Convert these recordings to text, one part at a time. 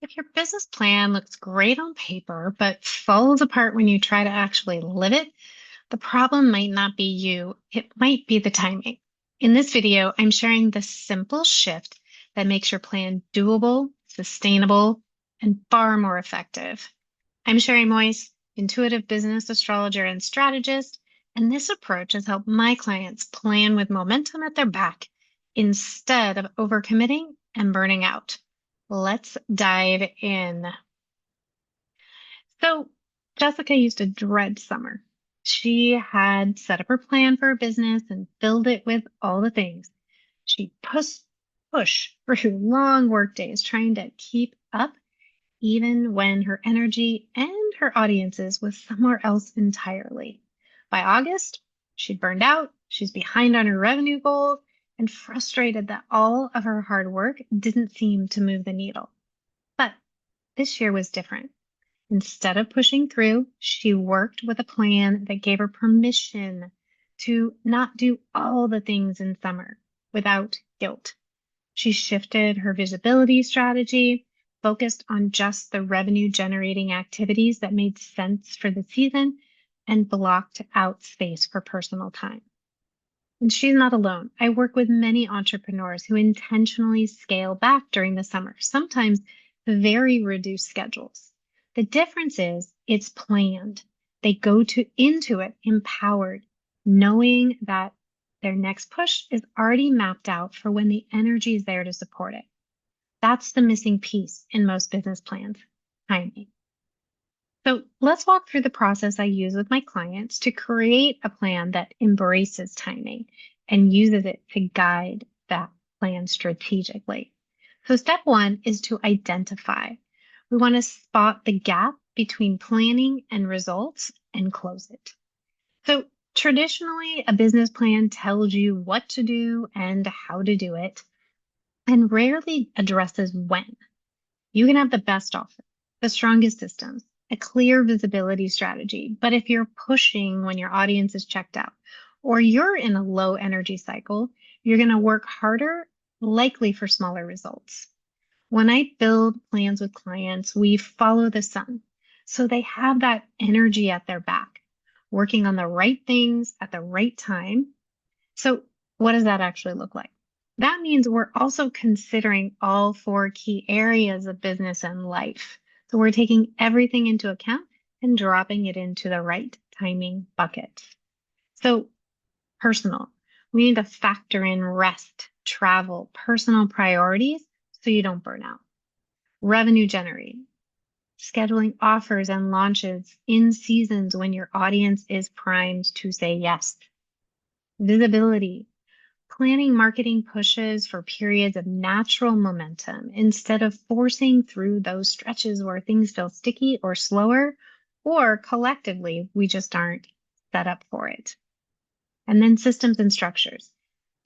If your business plan looks great on paper, but falls apart when you try to actually live it, the problem might not be you, it might be the timing. In this video, I'm sharing the simple shift that makes your plan doable, sustainable, and far more effective. I'm Sheri Moise, intuitive business astrologer and strategist, and this approach has helped my clients plan with momentum at their back instead of overcommitting and burning out. Let's dive in. So, Jessica used to dread summer. She had set up her plan for her business and filled it with all the things. She push through long work days trying to keep up, even when her energy and her audiences was somewhere else entirely. By August, she'd burned out, she's behind on her revenue goals, and frustrated that all of her hard work didn't seem to move the needle. But this year was different. Instead of pushing through, she worked with a plan that gave her permission to not do all the things in summer without guilt. She shifted her visibility strategy, focused on just the revenue generating activities that made sense for the season, and blocked out space for personal time. And she's not alone. I work with many entrepreneurs who intentionally scale back during the summer, sometimes very reduced schedules. The difference is it's planned. They go into it empowered, knowing that their next push is already mapped out for when the energy is there to support it. That's the missing piece in most business plans, timing. So let's walk through the process I use with my clients to create a plan that embraces timing and uses it to guide that plan strategically. So step one is to identify. We want to spot the gap between planning and results and close it. So traditionally, a business plan tells you what to do and how to do it, and rarely addresses when. You can have the best offer, the strongest systems, a clear visibility strategy. But if you're pushing when your audience is checked out, or you're in a low energy cycle, you're going to work harder, likely for smaller results. When I build plans with clients, we follow the sun. So they have that energy at their back, working on the right things at the right time. So what does that actually look like? That means we're also considering all four key areas of business and life. So we're taking everything into account and dropping it into the right timing bucket. So personal, we need to factor in rest, travel, personal priorities so you don't burn out. Revenue generating, scheduling offers and launches in seasons when your audience is primed to say yes. Visibility, planning marketing pushes for periods of natural momentum instead of forcing through those stretches where things feel sticky or slower, or collectively, we just aren't set up for it. And then systems and structures,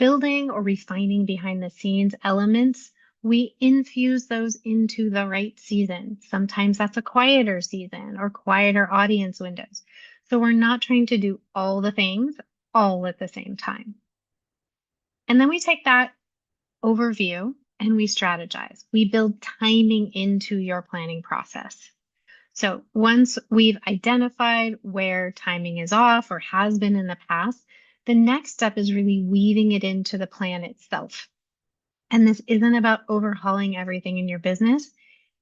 building or refining behind the scenes elements. We infuse those into the right season. Sometimes that's a quieter season or quieter audience windows. So we're not trying to do all the things all at the same time. And then we take that overview and we strategize. We build timing into your planning process. So once we've identified where timing is off or has been in the past, the next step is really weaving it into the plan itself. And this isn't about overhauling everything in your business.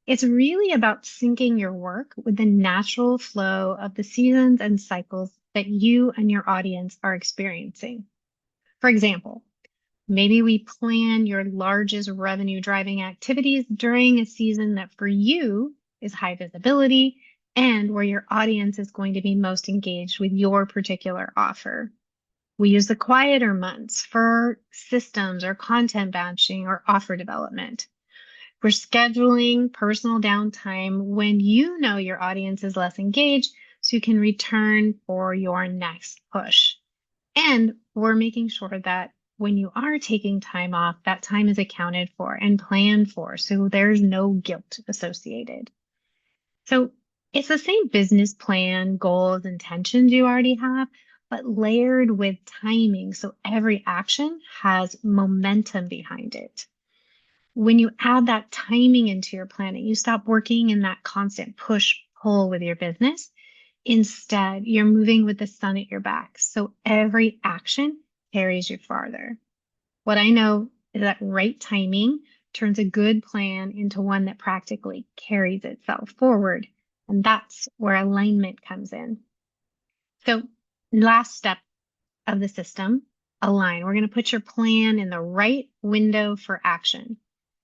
It's really about syncing your work with the natural flow of the seasons and cycles that you and your audience are experiencing. For example, maybe we plan your largest revenue driving activities during a season that for you is high visibility and where your audience is going to be most engaged with your particular offer. We use the quieter months for systems or content batching or offer development. We're scheduling personal downtime when you know your audience is less engaged so you can return for your next push. And we're making sure that when you are taking time off, that time is accounted for and planned for, so there's no guilt associated. So it's the same business plan, goals, intentions you already have, but layered with timing so every action has momentum behind it. When you add that timing into your planning, you stop working in that constant push pull with your business. Instead, you're moving with the sun at your back. So every action carries you farther. What I know is that right timing turns a good plan into one that practically carries itself forward. And that's where alignment comes in. So, last step of the system, align. We're going to put your plan in the right window for action.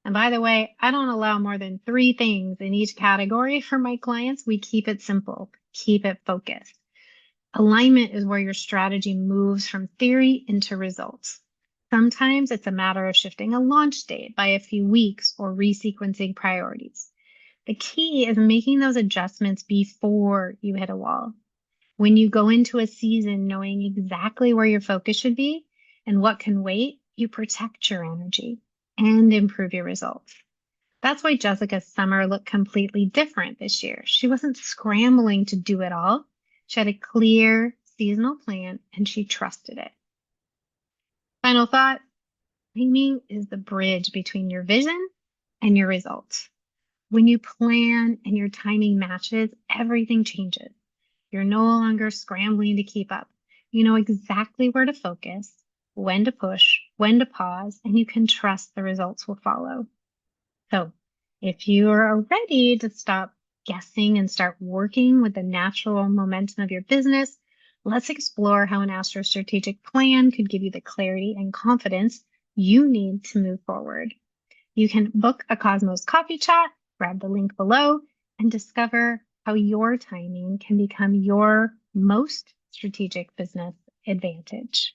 And by the way, I don't allow more than 3 things in each category for my clients. We keep it simple, keep it focused. Alignment is where your strategy moves from theory into results. Sometimes it's a matter of shifting a launch date by a few weeks or resequencing priorities. The key is making those adjustments before you hit a wall. When you go into a season knowing exactly where your focus should be and what can wait, you protect your energy and improve your results. That's why Jessica's summer looked completely different this year. She wasn't scrambling to do it all. She had a clear seasonal plan and she trusted it. Final thought, timing is the bridge between your vision and your results. When you plan and your timing matches, everything changes. You're no longer scrambling to keep up. You know exactly where to focus, when to push, when to pause, and you can trust the results will follow. So if you are ready to stop guessing and start working with the natural momentum of your business, let's explore how an astro-strategic plan could give you the clarity and confidence you need to move forward. You can book a Cosmos coffee chat, grab the link below, and discover how your timing can become your most strategic business advantage.